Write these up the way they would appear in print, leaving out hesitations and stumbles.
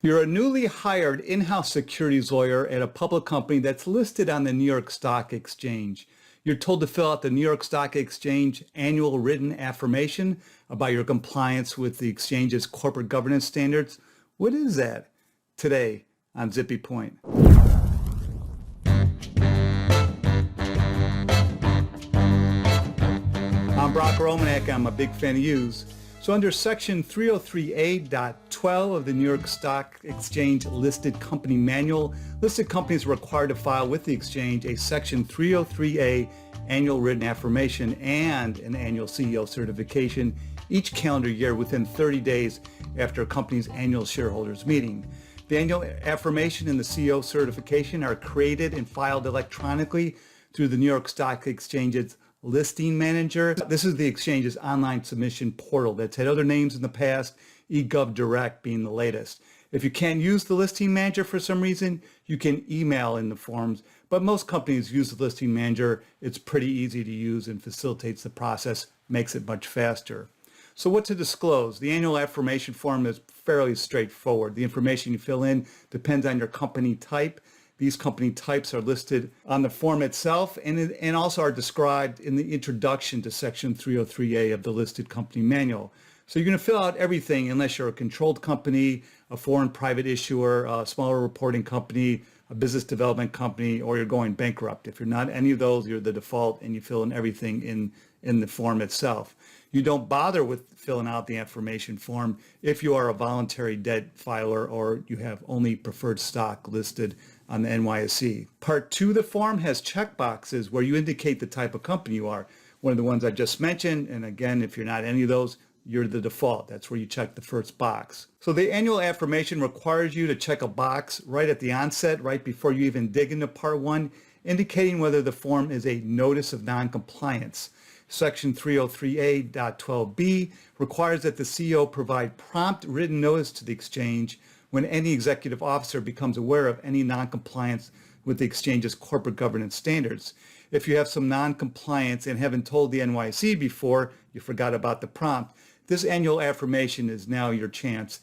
You're a newly hired in-house securities lawyer at a public company that's listed on the New York Stock Exchange. You're told to fill out the New York Stock Exchange annual written affirmation about your compliance with the exchange's corporate governance standards. What is that? Today on Zippy Point. I'm Brock Romanek. I'm a big fan of yous. So under section 303A.12 of the New York Stock Exchange Listed Company Manual, listed companies are required to file with the exchange a section 303A annual written affirmation and an annual CEO certification each calendar year within 30 days after a company's annual shareholders meeting. The annual affirmation and the CEO certification are created and filed electronically through the New York Stock Exchange's Listing Manager. This is the exchange's online submission portal that's had other names in the past, eGov Direct being the latest. If you can't use the Listing Manager for some reason, you can email in the forms, but most companies use the Listing Manager. It's pretty easy to use and facilitates the process, makes it much faster. So what to disclose? The annual affirmation form is fairly straightforward. The information you fill in depends on your company type. These company types are listed on the form itself and also are described in the introduction to section 303A of the listed company manual. So you're going to fill out everything unless you're a controlled company, a foreign private issuer, a smaller reporting company, a business development company, or you're going bankrupt. If you're not any of those, you're the default and you fill in everything in the form itself. You don't bother with filling out the affirmation form if you are a voluntary debt filer or you have only preferred stock listed on the NYSE. Part 2 of the form has checkboxes where you indicate the type of company you are. One of the ones I just mentioned, and again, if you're not any of those, you're the default. That's where you check the first box. So the annual affirmation requires you to check a box right at the onset, right before you even dig into part 1, indicating whether the form is a notice of non-compliance. Section 303A.12b requires that the CEO provide prompt written notice to the exchange when any executive officer becomes aware of any non-compliance with the exchange's corporate governance standards. If you have some non-compliance and haven't told the NYSE before, you forgot about the prompt, this annual affirmation is now your chance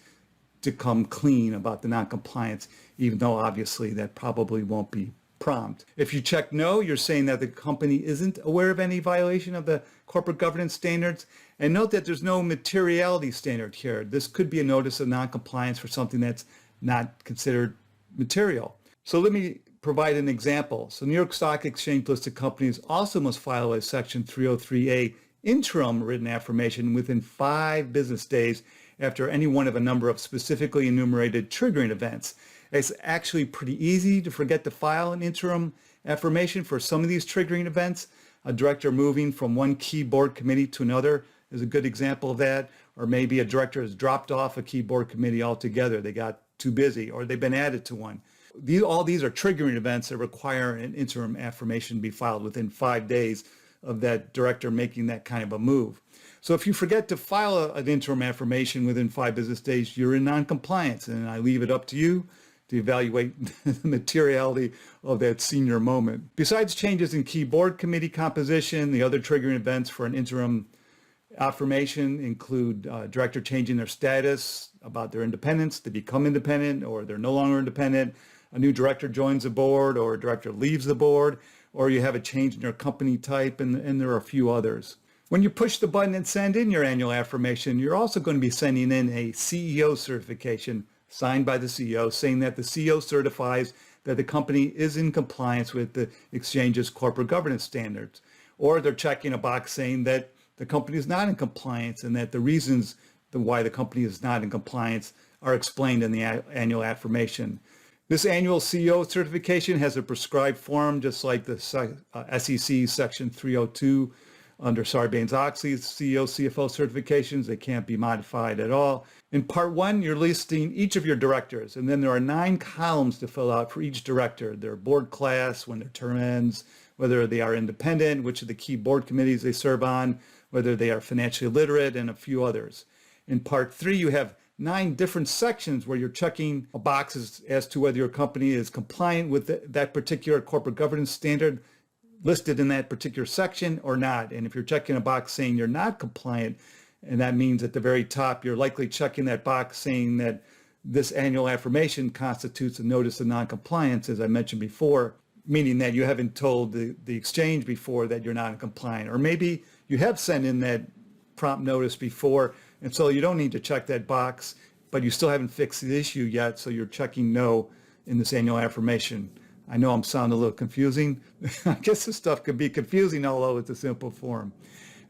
to come clean about the non-compliance, even though obviously that probably won't be prompt. If you check no, you're saying that the company isn't aware of any violation of the corporate governance standards. And note that there's no materiality standard here. This could be a notice of non-compliance for something that's not considered material. So let me provide an example. So New York Stock Exchange listed companies also must file a section 303A interim written affirmation within 5 business days after any one of a number of specifically enumerated triggering events. It's actually pretty easy to forget to file an interim affirmation for some of these triggering events. A director moving from one key board committee to another is a good example of that. Or maybe a director has dropped off a key board committee altogether. They got too busy or they've been added to one. All these are triggering events that require an interim affirmation be filed within 5 days of that director making that kind of a move. So if you forget to file an interim affirmation within 5 business days, you're in non-compliance, and I leave it up to you to evaluate the materiality of that senior moment. Besides changes in key board committee composition, the other triggering events for an interim affirmation include director changing their status about their independence to become independent, or they're no longer independent, a new director joins the board, or a director leaves the board, or you have a change in your company type, and there are a few others. When you push the button and send in your annual affirmation, you're also going to be sending in a CEO certification signed by the CEO saying that the CEO certifies that the company is in compliance with the exchange's corporate governance standards. Or they're checking a box saying that the company is not in compliance and that the reasons why the company is not in compliance are explained in the annual affirmation. This annual CEO certification has a prescribed form, just like the SEC Section 302 under Sarbanes-Oxley's CEO, CFO certifications. They can't be modified at all. In part 1, you're listing each of your directors, and then there are 9 columns to fill out for each director. Their board class, when their term ends, whether they are independent, which of the key board committees they serve on, whether they are financially literate, and a few others. In part 3, you have 9 different sections where you're checking boxes as to whether your company is compliant with that particular corporate governance standard listed in that particular section or not. And if you're checking a box saying you're not compliant, and that means at the very top, you're likely checking that box saying that this annual affirmation constitutes a notice of noncompliance, as I mentioned before, meaning that you haven't told the exchange before that you're not compliant, or maybe you have sent in that prompt notice before, and so you don't need to check that box, but you still haven't fixed the issue yet, so you're checking no in this annual affirmation. I know I'm sounding a little confusing. I guess this stuff could be confusing, although it's a simple form.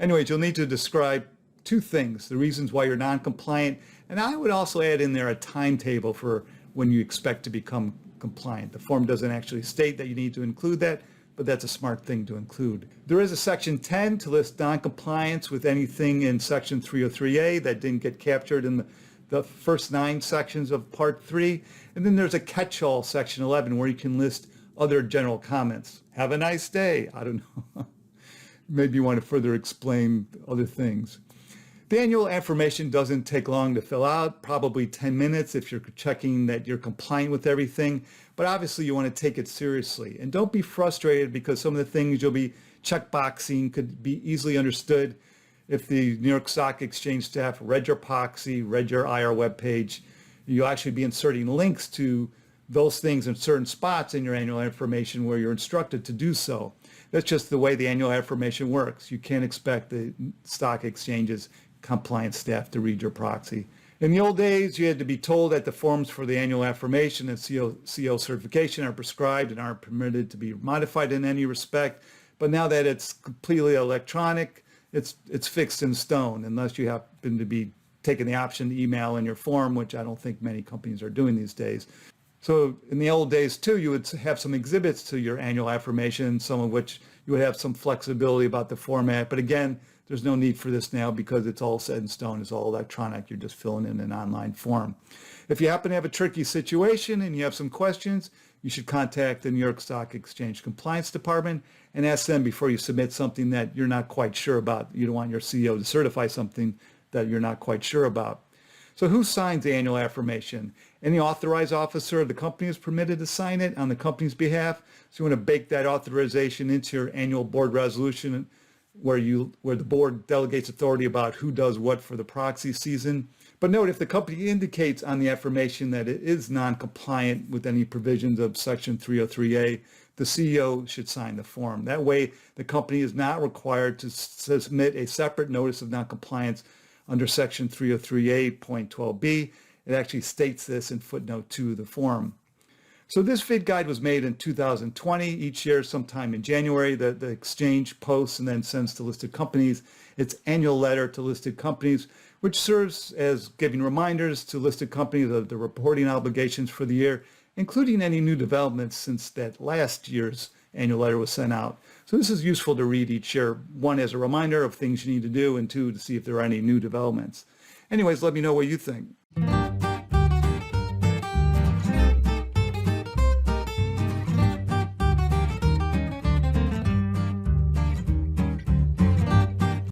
Anyways, you'll need to describe two things: the reasons why you're non-compliant, and I would also add in there a timetable for when you expect to become compliant. The form doesn't actually state that you need to include that, but that's a smart thing to include. There is a section 10 to list non-compliance with anything in section 303A that didn't get captured in the first 9 sections of part 3. And then there's a catch-all section 11 where you can list other general comments. Have a nice day. I don't know. Maybe you want to further explain other things. The annual affirmation doesn't take long to fill out, probably 10 minutes if you're checking that you're compliant with everything. But obviously you want to take it seriously. And don't be frustrated because some of the things you'll be checkboxing could be easily understood if the New York Stock Exchange staff read your proxy, read your IR webpage. You'll actually be inserting links to those things in certain spots in your annual affirmation where you're instructed to do so. That's just the way the annual affirmation works. You can't expect the stock exchange's compliance staff to read your proxy. In the old days, you had to be told that the forms for the annual affirmation and CO certification are prescribed and aren't permitted to be modified in any respect. But now that it's completely electronic, it's fixed in stone, unless you happen to be taking the option to email in your form, which I don't think many companies are doing these days. So in the old days too, you would have some exhibits to your annual affirmation, some of which you would have some flexibility about the format. But again, there's no need for this now because it's all set in stone. It's all electronic. You're just filling in an online form. If you happen to have a tricky situation and you have some questions, you should contact the New York Stock Exchange Compliance Department and ask them before you submit something that you're not quite sure about. You don't want your CEO to certify something that you're not quite sure about. So who signs the annual affirmation? Any authorized officer of the company is permitted to sign it on the company's behalf. So you want to bake that authorization into your annual board resolution where the board delegates authority about who does what for the proxy season. But note, if the company indicates on the affirmation that it is non-compliant with any provisions of Section 303A, the CEO should sign the form. That way, the company is not required to submit a separate notice of non-compliance under Section 303A.12b. It actually states this in footnote 2 of the form. So this Vid-Guide was made in 2020. Each year, sometime in January, the exchange posts and then sends to listed companies its annual letter to listed companies, which serves as giving reminders to listed companies of the reporting obligations for the year, including any new developments since that last year's annual letter was sent out. So this is useful to read each year, one, as a reminder of things you need to do, and two, to see if there are any new developments. Anyways, let me know what you think.